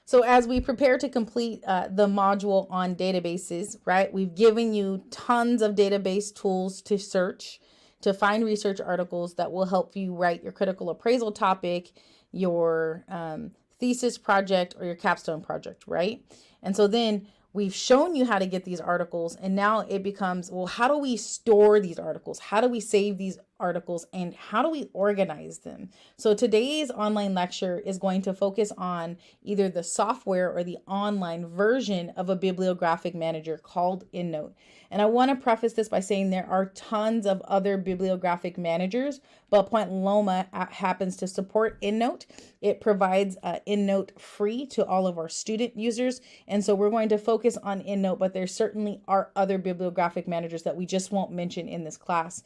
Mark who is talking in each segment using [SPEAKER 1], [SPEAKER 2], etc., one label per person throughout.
[SPEAKER 1] So as we prepare to complete the module on databases, right, we've given you tons of database tools to search, to find research articles that will help you write your critical appraisal topic, your thesis project, or your capstone project, right? And so then we've shown you how to get these articles, and now it becomes, well, how do we store these articles? How do we save these articles, and how do we organize them? So today's online lecture is going to focus on either the software or the online version of a bibliographic manager called EndNote. And I want to preface this by saying there are tons of other bibliographic managers, but Point Loma happens to support EndNote. It provides EndNote free to all of our student users. And so we're going to focus on EndNote, but there certainly are other bibliographic managers that we just won't mention in this class.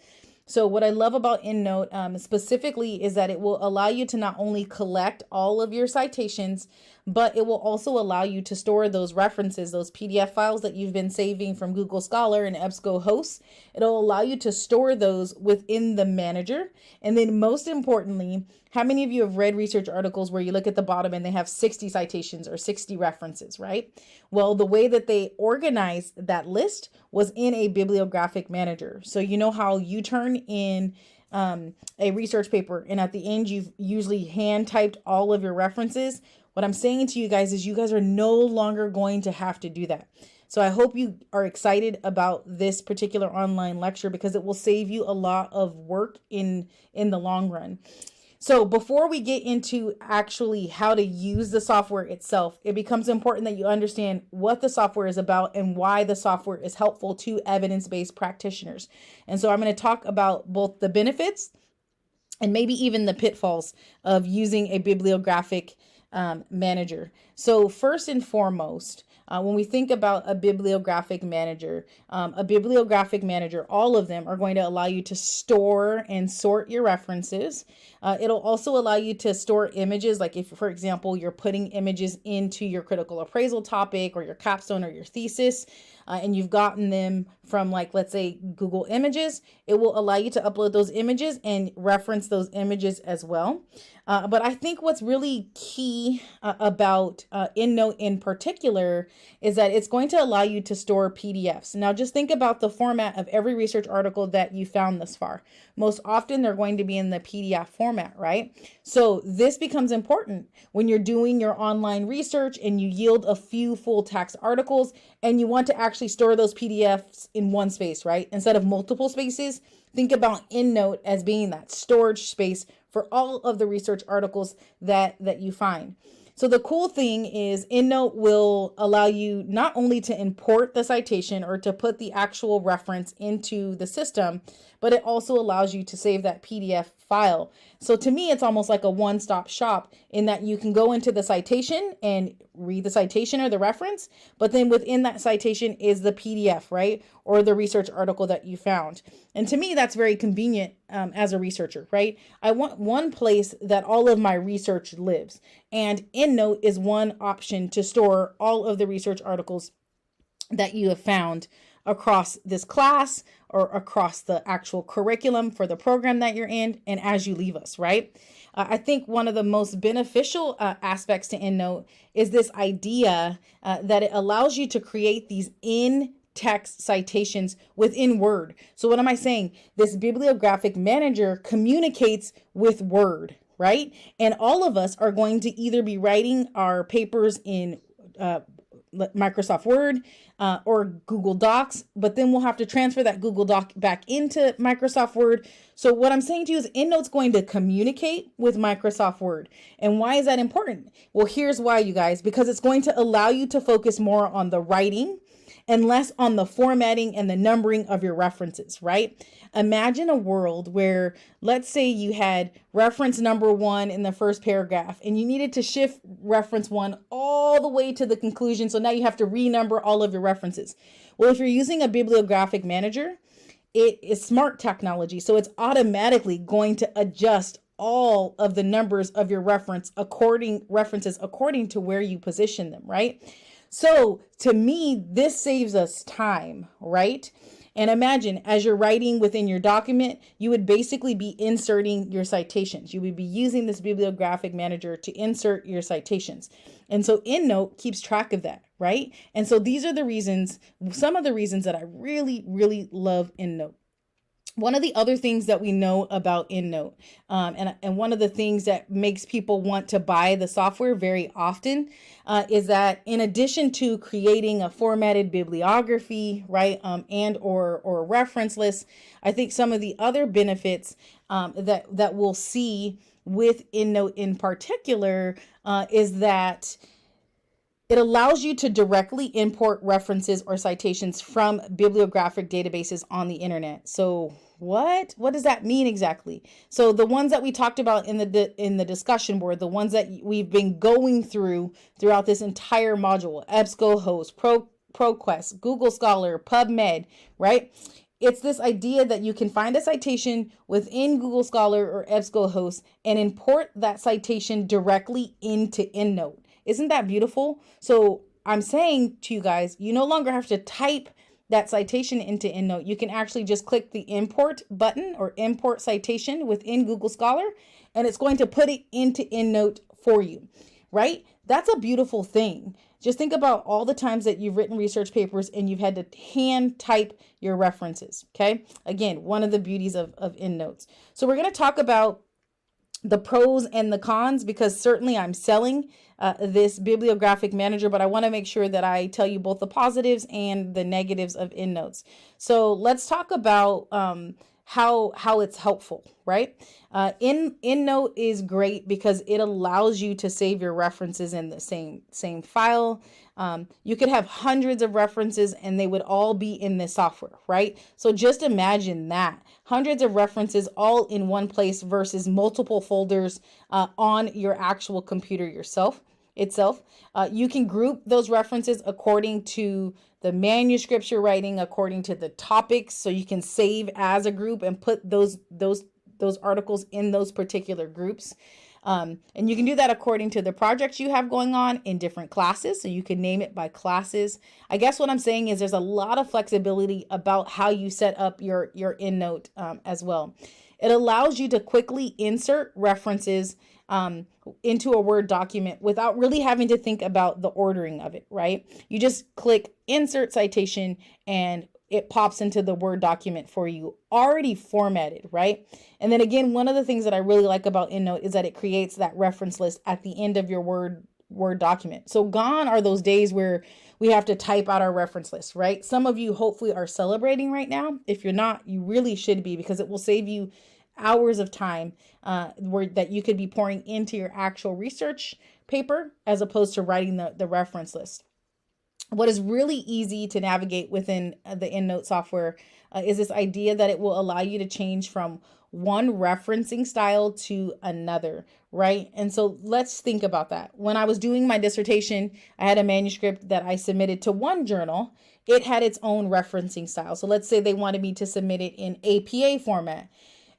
[SPEAKER 1] So what I love about EndNote specifically is that it will allow you to not only collect all of your citations, but it will also allow you to store those references, those PDF files that you've been saving from Google Scholar and EBSCOhost. It'll allow you to store those within the manager. And then most importantly, how many of you have read research articles where you look at the bottom and they have 60 citations or 60 references, right? Well, the way that they organized that list was in a bibliographic manager. So you know how you turn in a research paper and at the end you've usually hand typed all of your references. What I'm saying to you guys is you guys are no longer going to have to do that. So I hope you are excited about this particular online lecture because it will save you a lot of work in the long run. So before we get into actually how to use the software itself, it becomes important that you understand what the software is about and why the software is helpful to evidence-based practitioners. And so I'm going to talk about both the benefits and maybe even the pitfalls of using a bibliographic manager. So first and foremost, when we think about a bibliographic manager, all of them are going to allow you to store and sort your references. It'll also allow you to store images, like if, for example, you're putting images into your critical appraisal topic or your capstone or your thesis, and you've gotten them from, like, let's say Google Images, it will allow you to upload those images and reference those images as well. But I think what's really key about EndNote in particular is that it's going to allow you to store PDFs. Now, just think about the format of every research article that you found thus far. Most often, they're going to be in the PDF format, right? So this becomes important when you're doing your online research and you yield a few full text articles and you want to actually store those PDFs in one space, right? Instead of multiple spaces, think about EndNote as being that storage space for all of the research articles that you find. So the cool thing is EndNote will allow you not only to import the citation or to put the actual reference into the system, but it also allows you to save that PDF file. So to me, it's almost like a one-stop shop in that you can go into the citation and read the citation or the reference, but then within that citation is the PDF, right? Or the research article that you found. And to me, that's very convenient as a researcher, right? I want one place that all of my research lives. And EndNote is one option to store all of the research articles that you have found across this class or across the actual curriculum for the program that you're in and as you leave us, right? I think one of the most beneficial aspects to EndNote is this idea that it allows you to create these in-text citations within Word. So what am I saying? This bibliographic manager communicates with Word, right? And all of us are going to either be writing our papers in Microsoft Word or Google Docs, but then we'll have to transfer that Google Doc back into Microsoft Word. So what I'm saying to you is EndNote's going to communicate with Microsoft Word. And why is that important? Well, here's why, you guys, because it's going to allow you to focus more on the writing and less on the formatting and the numbering of your references, right? Imagine a world where, let's say you had reference number 1 in the first paragraph and you needed to shift reference 1 all the way to the conclusion. So now you have to renumber all of your references. Well, if you're using a bibliographic manager, it is smart technology. So it's automatically going to adjust all of the numbers of your references according to where you position them, right? So to me, this saves us time, right? And imagine as you're writing within your document, you would basically be inserting your citations. You would be using this bibliographic manager to insert your citations. And so EndNote keeps track of that, right? And so these are the reasons, some of the reasons that I really, really love EndNote. One of the other things that we know about EndNote, and one of the things that makes people want to buy the software very often, is that in addition to creating a formatted bibliography, right, and or reference list, I think some of the other benefits that we'll see with EndNote in particular is that it allows you to directly import references or citations from bibliographic databases on the internet. So what does that mean exactly? So the ones that we talked about in the discussion board, the ones that we've been going throughout this entire module, EBSCOhost, ProQuest, Google Scholar, PubMed, right? It's this idea that you can find a citation within Google Scholar or EBSCOhost and import that citation directly into EndNote. Isn't that beautiful? So I'm saying to you guys, you no longer have to type that citation into EndNote. You can actually just click the import button or import citation within Google Scholar, and it's going to put it into EndNote for you, right? That's a beautiful thing. Just think about all the times that you've written research papers and you've had to hand type your references, okay? Again, one of the beauties of EndNotes. So we're going to talk about the pros and the cons, because certainly I'm selling this bibliographic manager, but I want to make sure that I tell you both the positives and the negatives of EndNotes. So let's talk about how it's helpful, right? EndNote is great because it allows you to save your references in the same file. You could have hundreds of references and they would all be in this software, right? So just imagine that. Hundreds of references all in one place versus multiple folders on your actual computer itself. You can group those references according to the manuscripts you're writing, according to the topics, so you can save as a group and put those articles in those particular groups. And you can do that according to the projects you have going on in different classes. So you can name it by classes. I guess what I'm saying is there's a lot of flexibility about how you set up your EndNote as well. It allows you to quickly insert references into a Word document without really having to think about the ordering of it, right? You just click insert citation and it pops into the Word document for you, already formatted, right? And then again, one of the things that I really like about EndNote is that it creates that reference list at the end of your Word document. So gone are those days where we have to type out our reference list, right? Some of you hopefully are celebrating right now. If you're not, you really should be, because it will save you hours of time that you could be pouring into your actual research paper as opposed to writing the reference list. What is really easy to navigate within the EndNote software is this idea that it will allow you to change from one referencing style to another, right? And so let's think about that. When I was doing my dissertation, I had a manuscript that I submitted to one journal. It had its own referencing style. So let's say they wanted me to submit it in APA format.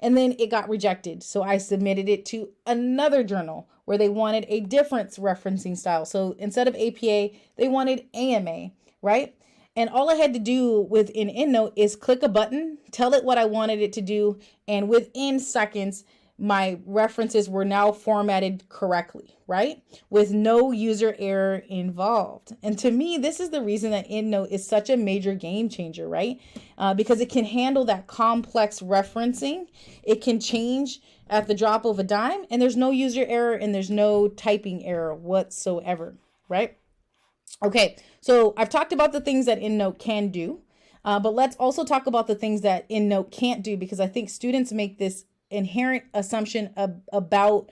[SPEAKER 1] And then it got rejected. So I submitted it to another journal where they wanted a different referencing style. So instead of APA, they wanted AMA, right? And all I had to do within EndNote is click a button, tell it what I wanted it to do, and within seconds, my references were now formatted correctly, right? With no user error involved. And to me, this is the reason that EndNote is such a major game changer, right? Because it can handle that complex referencing. It can change at the drop of a dime, and there's no user error and there's no typing error whatsoever, right? Okay, so I've talked about the things that EndNote can do, but let's also talk about the things that EndNote can't do, because I think students make this inherent assumption about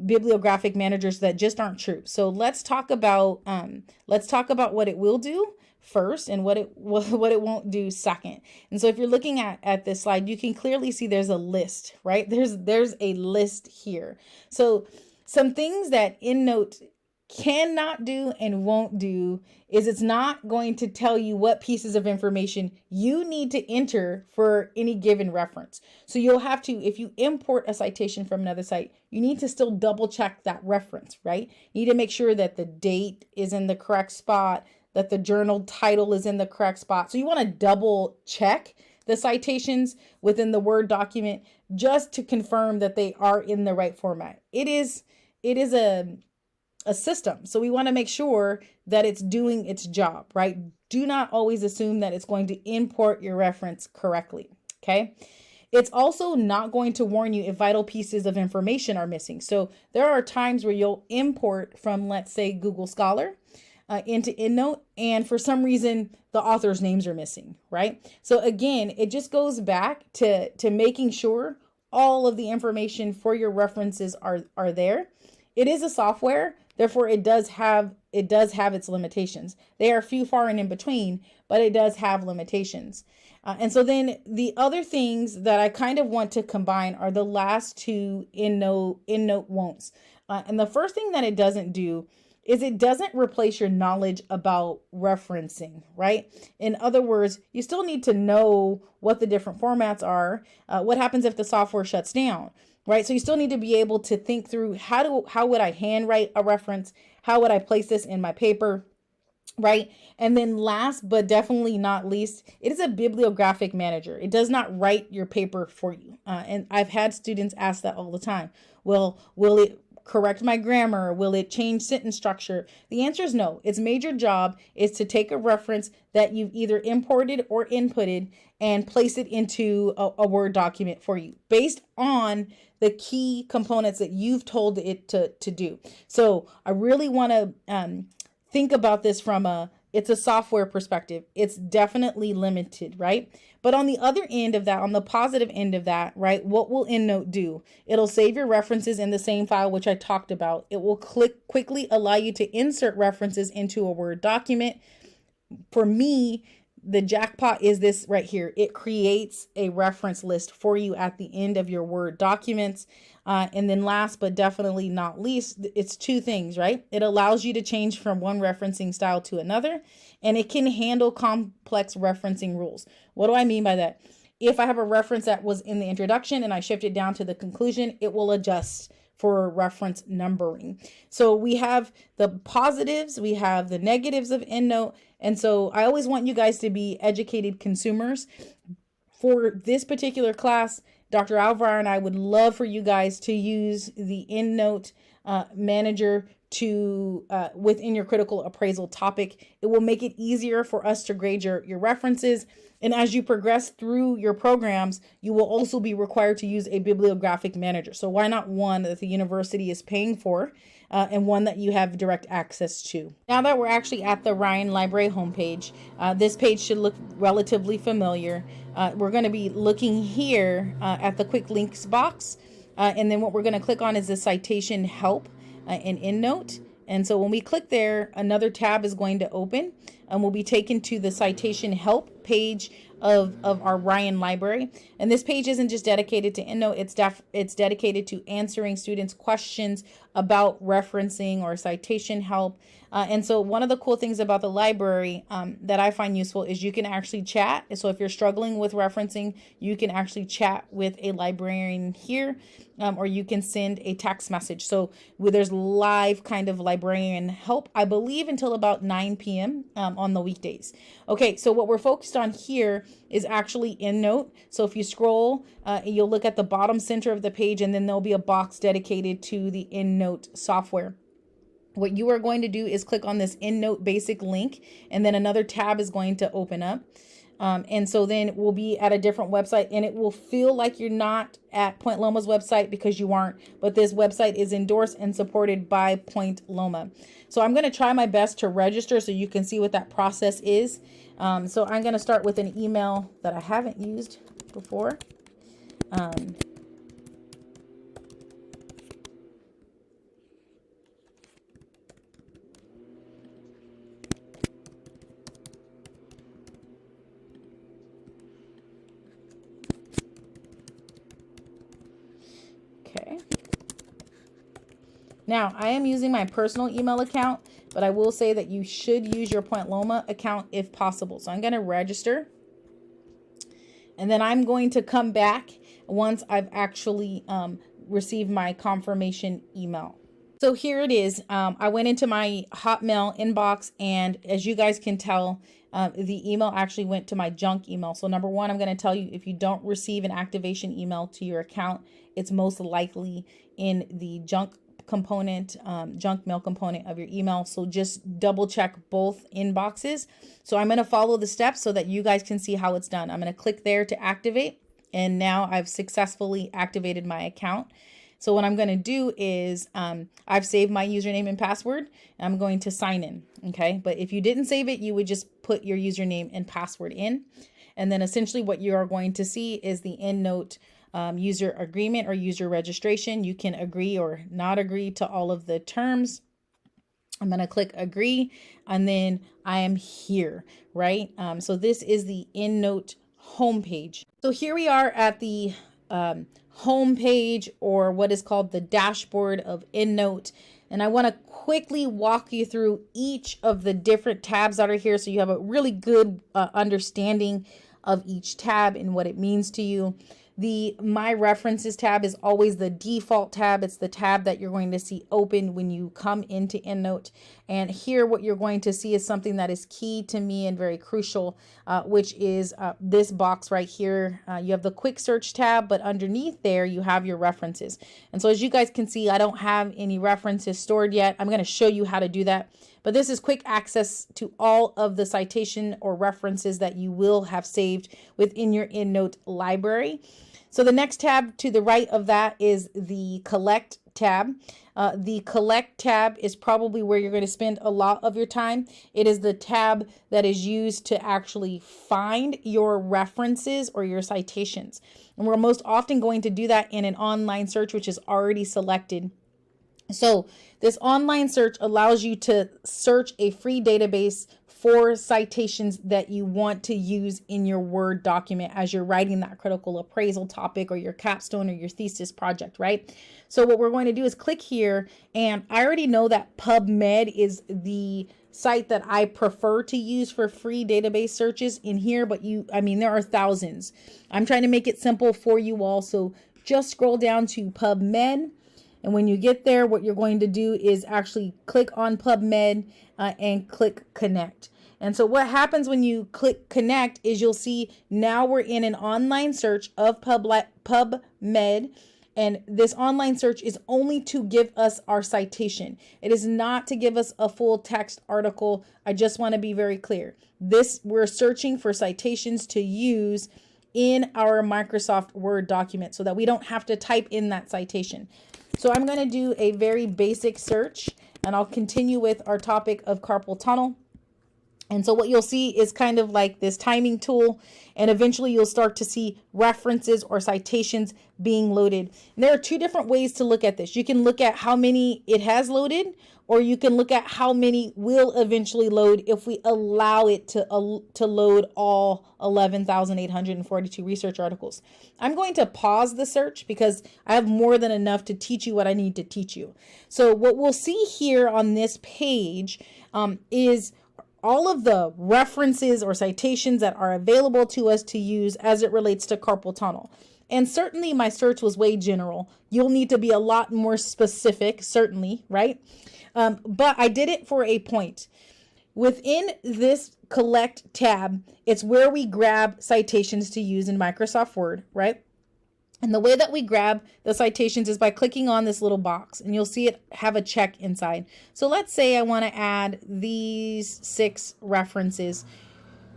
[SPEAKER 1] bibliographic managers that just aren't true. So let's talk about what it will do first and what it won't do second. And so if you're looking at this slide, you can clearly see there's a list, right? There's a list here. So some things that EndNote cannot do and won't do is it's not going to tell you what pieces of information you need to enter for any given reference. So you'll have to, if you import a citation from another site, you need to still double check that reference, right? You need to make sure that the date is in the correct spot, that the journal title is in the correct spot. So you want to double check the citations within the Word document just to confirm that they are in the right format. It is a a system. So we want to make sure that it's doing its job, right? Do not always assume that it's going to import your reference correctly, okay? It's also not going to warn you if vital pieces of information are missing. So there are times where you'll import from, let's say, Google Scholar into EndNote, and for some reason the author's names are missing, right? So again, it just goes back to making sure all of the information for your references are there. It is a software, therefore it does have its limitations. They are few, far, and in between, but it does have limitations. And so then the other things that I kind of want to combine are the last two EndNote won'ts. And the first thing that it doesn't do is it doesn't replace your knowledge about referencing, right? In other words, you still need to know what the different formats are. What happens if the software shuts down, right? So you still need to be able to think through how would I handwrite a reference? How would I place this in my paper? Right. And then last, but definitely not least, it is a bibliographic manager. It does not write your paper for you. And I've had students ask that all the time. Well, will it correct my grammar? Will it change sentence structure? The answer is no. Its major job is to take a reference that you've either imported or inputted and place it into a Word document for you based on the key components that you've told it to do. So I really want to think about this from it's a software perspective. It's definitely limited, right? But on the other end of that, on the positive end of that, right, what will EndNote do? It'll save your references in the same file, which I talked about. It will quickly allow you to insert references into a Word document. For me, the jackpot is this right here. It creates a reference list for you at the end of your Word documents. And then last but definitely not least, it's two things, right? It allows you to change from one referencing style to another, and it can handle complex referencing rules. What do I mean by that? If I have a reference that was in the introduction and I shift it down to the conclusion, it will adjust for reference numbering. So we have the positives, we have the negatives of EndNote. And so I always want you guys to be educated consumers. For this particular class, Dr. Alvar and I would love for you guys to use the EndNote manager to within your critical appraisal topic. It will make it easier for us to grade your references. And as you progress through your programs, you will also be required to use a bibliographic manager. So why not one that the university is paying for and one that you have direct access to? Now that we're actually at the Ryan Library homepage, this page should look relatively familiar. We're going to be looking here at the quick links box. And then what we're going to click on is the citation help in EndNote. And so when we click there, another tab is going to open and we'll be taken to the citation help page of our Ryan library. And this page isn't just dedicated to EndNote, it's dedicated to answering students' questions about referencing or citation help. And so one of the cool things about the library that I find useful is you can actually chat. So if you're struggling with referencing, you can actually chat with a librarian here, or you can send a text message. So there's live kind of librarian help, I believe, until about 9 p.m. On the weekdays. Okay, so what we're focused on here is actually EndNote. So if you scroll, you'll look at the bottom center of the page, and then there'll be a box dedicated to the EndNote software. What you are going to do is click on this EndNote basic link, and then another tab is going to open up. And so then we'll be at a different website, and it will feel like you're not at Point Loma's website because you aren't, but this website is endorsed and supported by Point Loma. So I'm going to try my best to register so you can see what that process is. So I'm going to start with an email that I haven't used before. Okay. Now, I am using my personal email account, but I will say that you should use your Point Loma account if possible. So I'm going to register, and then I'm going to come back once I've actually received my confirmation email. So here it is. I went into my Hotmail inbox, and as you guys can tell, the email actually went to my junk email. So number one, I'm going to tell you, if you don't receive an activation email to your account, it's most likely in the junk component, junk mail component of your email. So just double check both inboxes. So I'm going to follow the steps so that you guys can see how it's done. I'm going to click there to activate. And now I've successfully activated my account. So what I'm going to do is I've saved my username and password. And I'm going to sign in. Okay. But if you didn't save it, you would just put your username and password in. And then essentially what you are going to see is the EndNote user agreement or user registration. You can agree or not agree to all of the terms. I'm going to click agree, and then I am here, right? So this is the EndNote homepage. So here we are at the homepage, or what is called the dashboard of EndNote. And I want to quickly walk you through each of the different tabs that are here so you have a really good understanding of each tab and what it means to you. The My References tab is always the default tab. It's the tab that you're going to see open when you come into EndNote. And here what you're going to see is something that is key to me and very crucial, which is this box right here. You have the quick search tab, but underneath there you have your references. And so as you guys can see, I don't have any references stored yet. I'm going to show you how to do that. But this is quick access to all of the citation or references that you will have saved within your EndNote library. So the next tab to the right of that is the Collect tab. The Collect tab is probably where you're going to spend a lot of your time. It is the tab that is used to actually find your references or your citations. And we're most often going to do that in an online search, which is already selected. So this online search allows you to search a free database for citations that you want to use in your Word document as you're writing that critical appraisal topic or your capstone or your thesis project, right? So what we're going to do is click here, and I already know that PubMed is the site that I prefer to use for free database searches in here, but there are thousands. I'm trying to make it simple for you all. So just scroll down to PubMed. And when you get there, what you're going to do is actually click on PubMed and click connect. And so what happens when you click connect is you'll see now we're in an online search of PubMed. And this online search is only to give us our citation. It is not to give us a full text article. I just want to be very clear. We're searching for citations to use in our Microsoft Word document so that we don't have to type in that citation. So I'm going to do a very basic search, and I'll continue with our topic of carpal tunnel. And so what you'll see is kind of like this timing tool, and eventually you'll start to see references or citations being loaded. And there are two different ways to look at this. You can look at how many it has loaded, or you can look at how many will eventually load if we allow it to load all 11,842 research articles. I'm going to pause the search because I have more than enough to teach you what I need to teach you. So what we'll see here on this page is all of the references or citations that are available to us to use as it relates to carpal tunnel. And certainly my search was way general. You'll need to be a lot more specific, certainly, right? But I did it for a point. Within this Collect tab, it's where we grab citations to use in Microsoft Word, right? And the way that we grab the citations is by clicking on this little box, and you'll see it have a check inside. So let's say I want to add these 6 references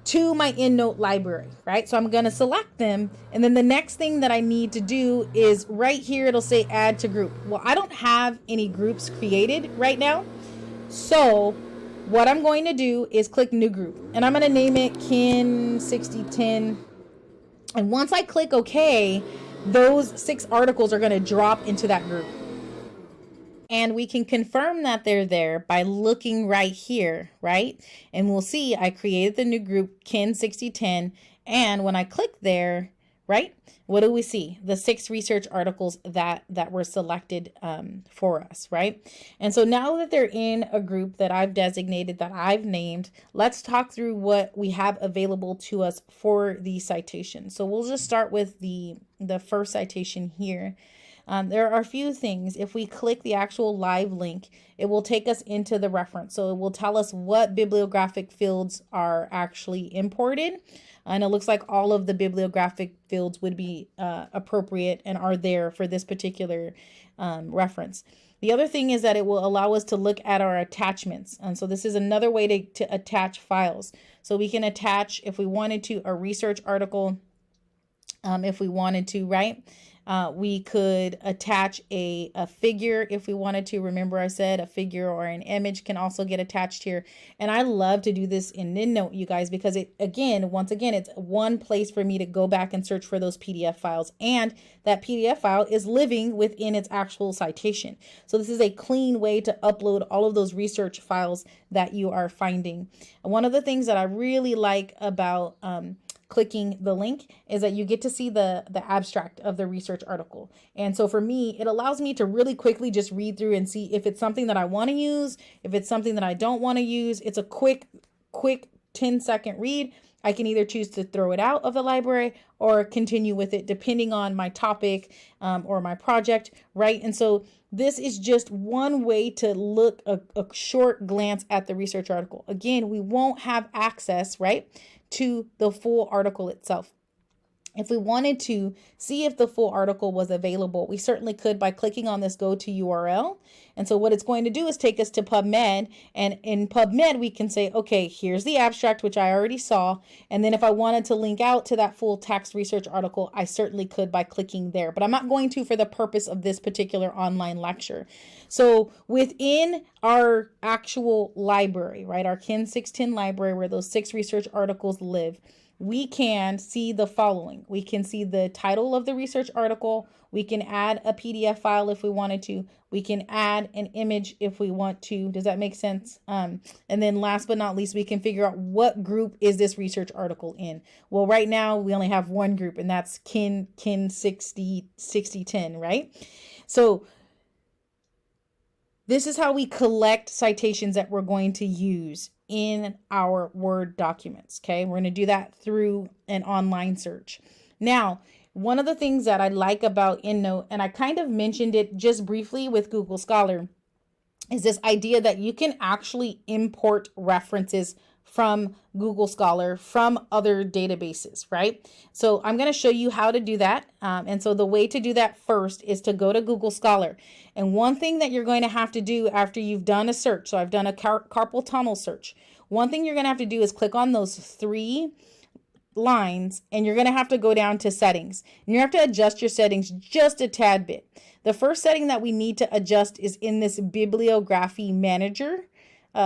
[SPEAKER 1] to my EndNote library, right? So I'm going to select them. And then the next thing that I need to do is right here, it'll say add to group. Well, I don't have any groups created right now. So what I'm going to do is click new group, and I'm going to name it Kin 6010. And once I click OK, those 6 articles are going to drop into that group. And we can confirm that they're there by looking right here, right? And we'll see I created the new group Kin 6010. And when I click there, right, what do we see? The 6 research articles that were selected for us, right? And so now that they're in a group that I've designated, that I've named, let's talk through what we have available to us for the citation. So we'll just start with the first citation here. There are a few things. If we click the actual live link, it will take us into the reference. So it will tell us what bibliographic fields are actually imported. And it looks like all of the bibliographic fields would be appropriate and are there for this particular reference. The other thing is that it will allow us to look at our attachments. And so this is another way to attach files. So we can attach, if we wanted to, a research article, if we wanted to, right? We could attach a figure if we wanted to. Remember I said a figure or an image can also get attached here. And I love to do this in EndNote, you guys, because once again, it's one place for me to go back and search for those PDF files. And that PDF file is living within its actual citation. So this is a clean way to upload all of those research files that you are finding. And one of the things that I really like about clicking the link is that you get to see the abstract of the research article. And so for me, it allows me to really quickly just read through and see if it's something that I want to use, if it's something that I don't want to use. It's a quick 10-second read. I can either choose to throw it out of the library or continue with it depending on my topic or my project, right? And so this is just one way to look a short glance at the research article. Again, we won't have access, right, to the full article itself. If we wanted to see if the full article was available, we certainly could by clicking on this go to URL. And so what it's going to do is take us to PubMed, and in PubMed we can say, okay, here's the abstract, which I already saw. And then if I wanted to link out to that full text research article, I certainly could by clicking there, but I'm not going to for the purpose of this particular online lecture. So within our actual library, right, our Kin 610 library where those 6 research articles live, we can see the following. We can see the title of the research article. We can add a PDF file if we wanted to. We can add an image if we want to. Does that make sense? And then last but not least, we can figure out what group is this research article in. Well, right now we only have one group, and that's Kin 6010, right? So this is how we collect citations that we're going to use in our Word documents, okay? We're going to do that through an online search. Now, one of the things that I like about EndNote, and I kind of mentioned it just briefly with Google Scholar, is this idea that you can actually import references from Google Scholar from other databases, right? So I'm going to show you how to do that. And so the way to do that first is to go to Google Scholar. And one thing that you're going to have to do after you've done a search, so I've done a carpal tunnel search. One thing you're going to have to do is click on those 3 lines, and you're going to have to go down to settings. And you have to adjust your settings just a tad bit. The first setting that we need to adjust is in this bibliography manager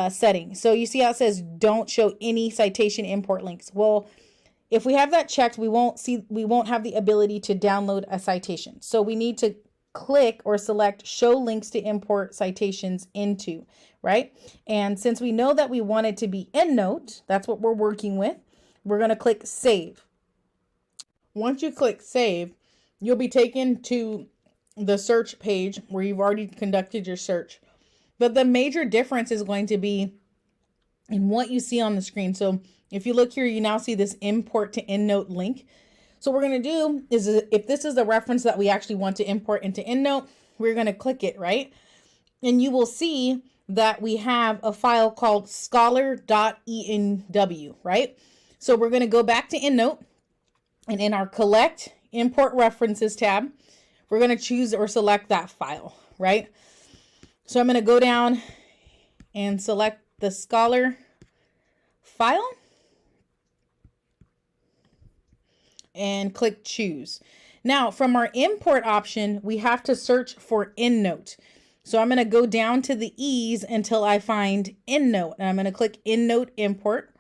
[SPEAKER 1] setting. So you see how it says don't show any citation import links. Well, if we have that checked, we won't have the ability to download a citation. So we need to click or select show links to import citations into, right? And since we know that we want it to be EndNote, that's what we're working with, we're going to click save. Once you click save, you'll be taken to the search page where you've already conducted your search. But the major difference is going to be in what you see on the screen. So if you look here, you now see this import to EndNote link. So what we're going to do is, if this is the reference that we actually want to import into EndNote, we're going to click it, right? And you will see that we have a file called scholar.enw, right? So we're going to go back to EndNote, and in our collect import references tab, we're going to choose or select that file, right? So I'm going to go down and select the Scholar file and click choose. Now from our import option, we have to search for EndNote. So I'm going to go down to the E's until I find EndNote, and I'm going to click EndNote import.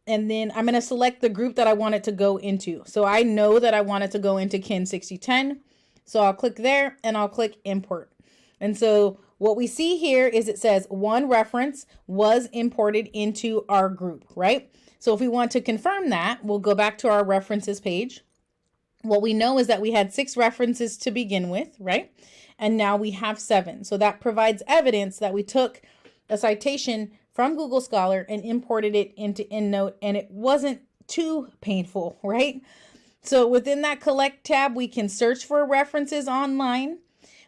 [SPEAKER 1] And then I'm going to select the group that I want it to go into. So I know that I want it to go into Kin 6010. So I'll click there and I'll click import. And so what we see here is it says one reference was imported into our group, right? So if we want to confirm that, we'll go back to our references page. What we know is that we had 6 references to begin with, right? And now we have 7. So that provides evidence that we took a citation from Google Scholar and imported it into EndNote, and it wasn't too painful, right? So within that collect tab, we can search for references online.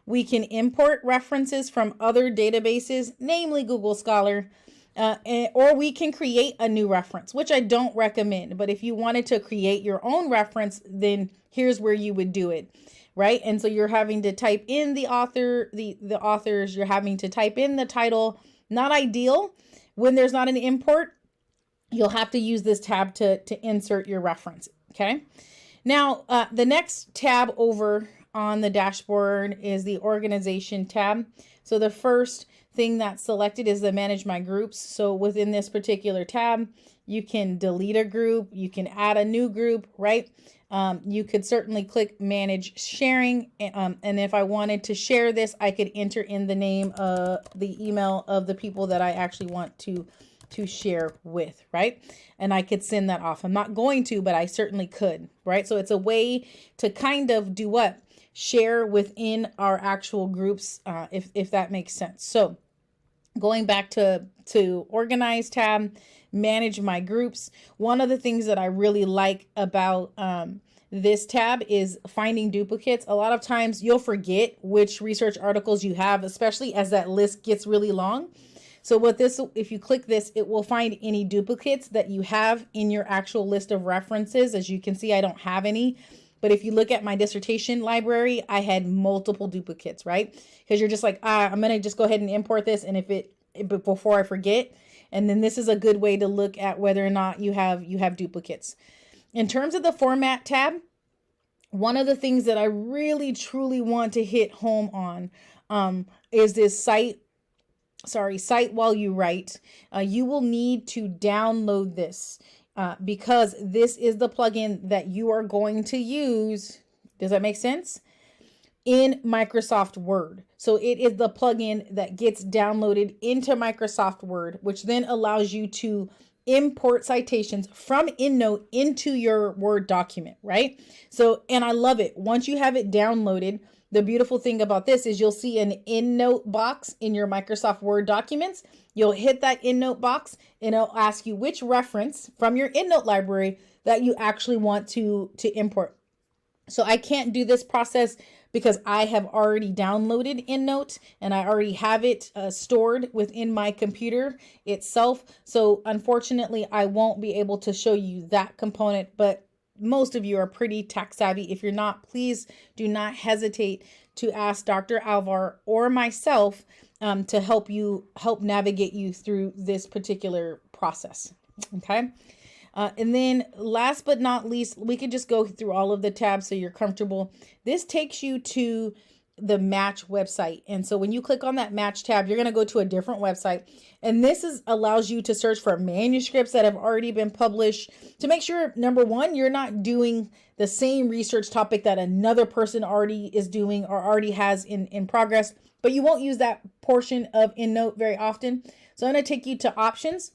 [SPEAKER 1] We can import references from other databases, namely Google Scholar, or we can create a new reference, which I don't recommend. But if you wanted to create your own reference, then here's where you would do it. right? And so you're having to type in the author, the authors, you're having to type in the title. Not ideal. When there's not an import, you'll have to use this tab to insert your reference, okay? Now, the next tab over on the dashboard is the organization tab. So the first thing that's selected is the manage my groups. So within this particular tab, you can delete a group, you can add a new group, right? You could certainly click manage sharing. And if I wanted to share this, I could enter in the name, the email of the people that I actually want to share with, right? And I could send that off. I'm not going to, but I certainly could, right? So it's a way to kind of do what? Share within our actual groups, if that makes sense. So going back to organize tab, manage my groups. One of the things that I really like about this tab is finding duplicates. A lot of times you'll forget which research articles you have, especially as that list gets really long. So with this, if you click this, it will find any duplicates that you have in your actual list of references. As you can see, I don't have any. But if you look at my dissertation library, I had multiple duplicates, right? Because you're just like, I'm going to just go ahead and import this. And before I forget, and then this is a good way to look at whether or not you have duplicates. In terms of the format tab, one of the things that I really truly want to hit home on is this cite while you write. You will need to download this because this is the plugin that you are going to use. Does that make sense? In Microsoft Word. So it is the plugin that gets downloaded into Microsoft Word, which then allows you to import citations from EndNote into your Word document, right? So, and I love it. Once you have it downloaded, the beautiful thing about this is you'll see an EndNote box in your Microsoft Word documents. You'll hit that EndNote box and it'll ask you which reference from your EndNote library that you actually want to import. So I can't do this process because I have already downloaded EndNote and I already have it stored within my computer itself. So unfortunately, I won't be able to show you that component, but most of you are pretty tech savvy. If you're not, please do not hesitate to ask Dr. Alvar or myself to help navigate you through this particular process. Okay. And then last but not least, we could just go through all of the tabs so you're comfortable. This takes you to the match website. And so when you click on that match tab, you're going to go to a different website. And this allows you to search for manuscripts that have already been published to make sure, number one, you're not doing the same research topic that another person already is doing or already has in progress, but you won't use that portion of EndNote very often. So I'm going to take you to options.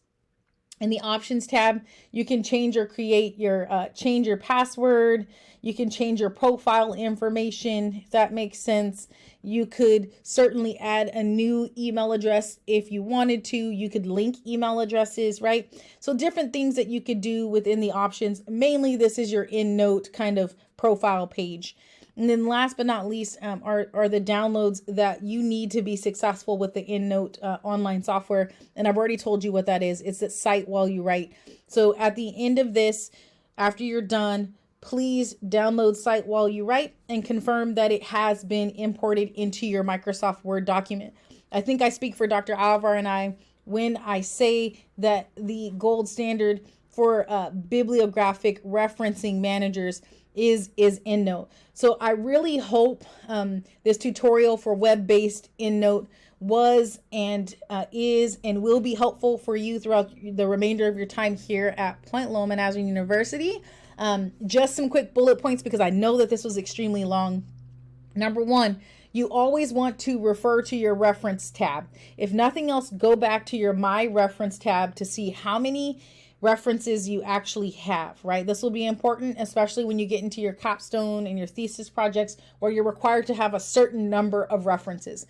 [SPEAKER 1] In the options tab, you can change or create your, change your password. You can change your profile information, if that makes sense. You could certainly add a new email address if you wanted to. You could link email addresses, right? So different things that you could do within the options. Mainly, this is your EndNote kind of profile page. And then last but not least are the downloads that you need to be successful with the EndNote online software. And I've already told you what that is. It's that cite while you write. So at the end of this, after you're done, please download cite while you write and confirm that it has been imported into your Microsoft Word document. I think I speak for Dr. Alvar and I when I say that the gold standard for bibliographic referencing managers is EndNote. So I really hope this tutorial for web-based EndNote was and is and will be helpful for you throughout the remainder of your time here at Point Loma Nazarene University. Just some quick bullet points because I know that this was extremely long. Number one, you always want to refer to your reference tab. If nothing else, go back to your My Reference tab to see how many references you actually have, right? This will be important, especially when you get into your capstone and your thesis projects where you're required to have a certain number of references.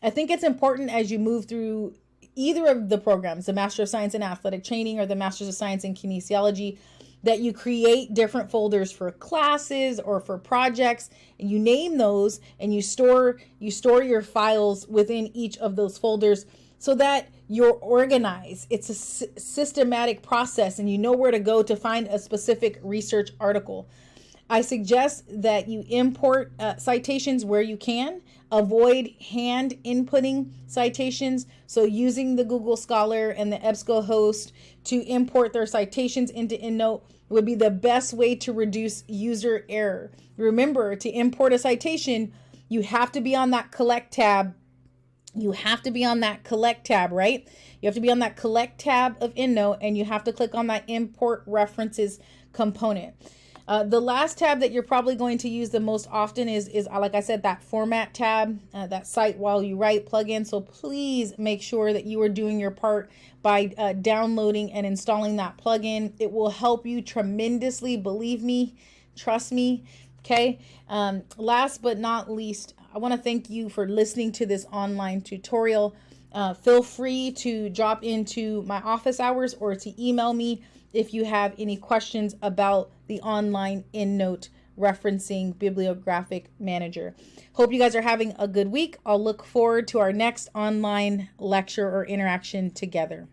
[SPEAKER 1] I think it's important as you move through either of the programs, the Master of Science in Athletic Training or the Masters of Science in Kinesiology, that you create different folders for classes or for projects, and you name those and you store your files within each of those folders so that you're organized. It's a systematic process and you know where to go to find a specific research article. I suggest that you import citations where you can. Avoid hand inputting citations. So using the Google Scholar and the EBSCOhost to import their citations into EndNote would be the best way to reduce user error. Remember, to import a citation, you have to be on that collect tab. You have to be on that collect tab, right? You have to be on that collect tab of EndNote, and you have to click on that import references component. The last tab that you're probably going to use the most often is like I said, that format tab, that cite while you write plugin. So please make sure that you are doing your part by downloading and installing that plugin. It will help you tremendously. Believe me, trust me. Okay. Last but not least, I want to thank you for listening to this online tutorial. Feel free to drop into my office hours or to email me if you have any questions about the online EndNote referencing bibliographic manager. Hope you guys are having a good week. I'll look forward to our next online lecture or interaction together.